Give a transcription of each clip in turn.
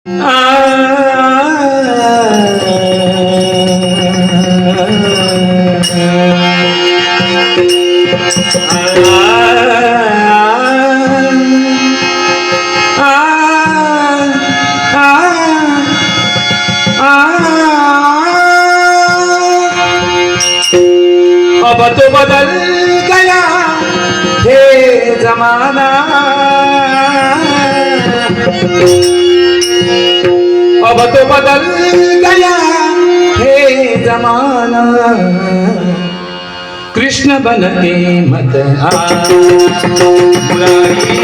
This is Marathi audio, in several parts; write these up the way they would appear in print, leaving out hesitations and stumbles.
अब तो बदल गया हे जमाना, अब तो बदल गया हे जमाना। कृष्ण बन के मत आ मुरारी,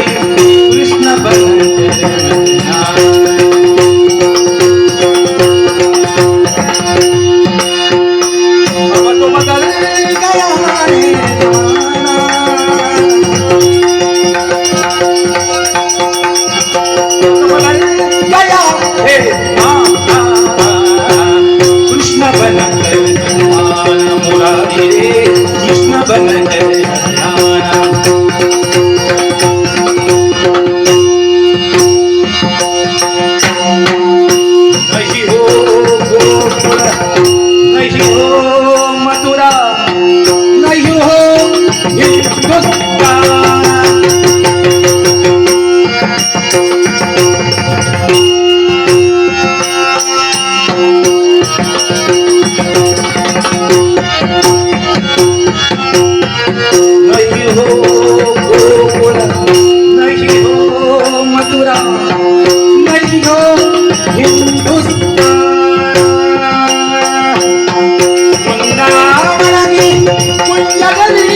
कृष्ण बन के मत आ। अब तो बदल गया हे जमाना, बदल गया हे जमाना। कृष्ण बन के मुरारी, कृष्ण बन के नहीं हो गोकुल, नहीं हो मथुरा, नहीं हो हिंदुस्तान। नहीं हो गोकुल, नहीं हो मथुरा, नहीं हो हिंदुस्तान। वृंदावनी कुंजगली,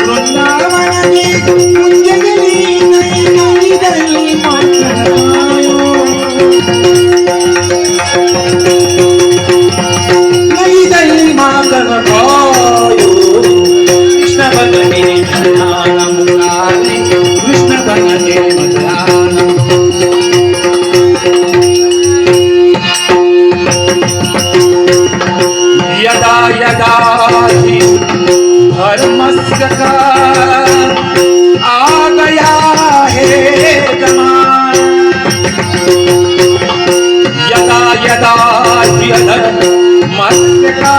वृंदावनी कुंजगली, नहीं दली मायो, नहीं दली मागन खायो। कृष्ण बन के मदना मुरारी, कृष्ण बन के मदना। यदा यदा हि धर्मस्य का आ गया है जमाना, यदा यदा हि धर्मस्य का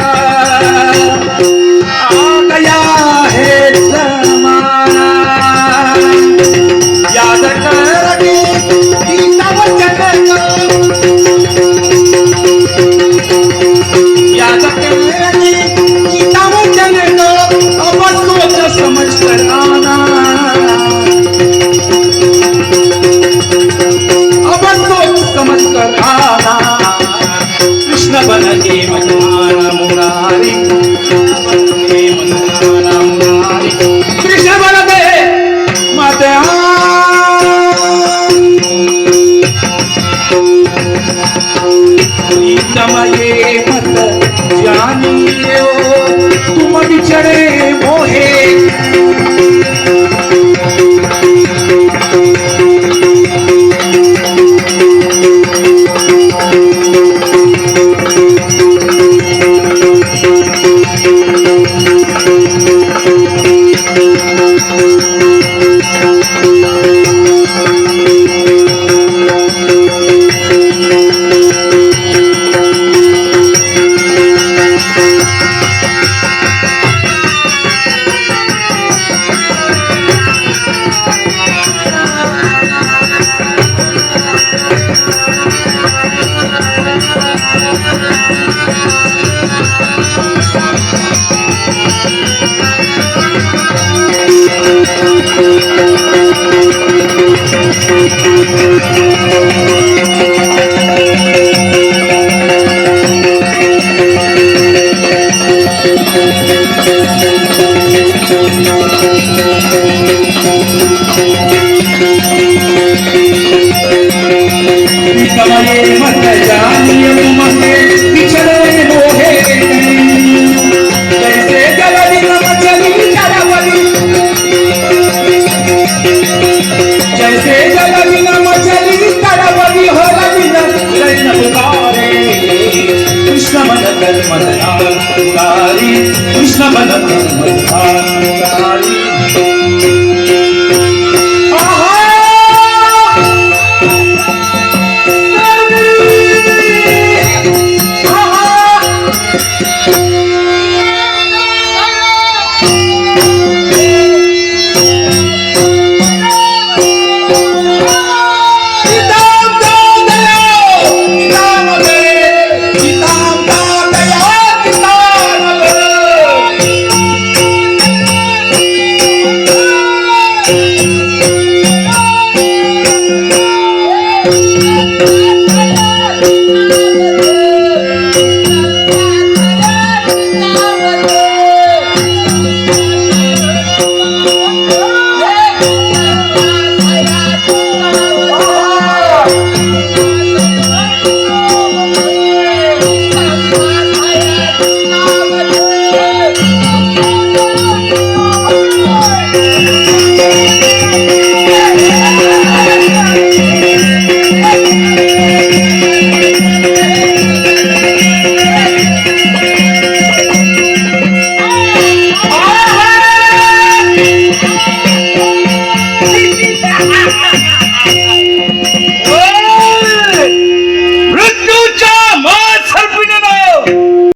आ गया है जमाना। याद करके गीता वचन को, याद करके गीता वचन को, अब सोच समझ कर आना, अब सोच समझ कर आना। कृष्ण बन के मदना मुरारी, कृष्ण बन के मदना। प्रीतमये मत जानियो, तुम बिछड़े मोहे। कृष्ण बन कर मदना मुरारी, कृष्ण बन कर मदना मुरारी।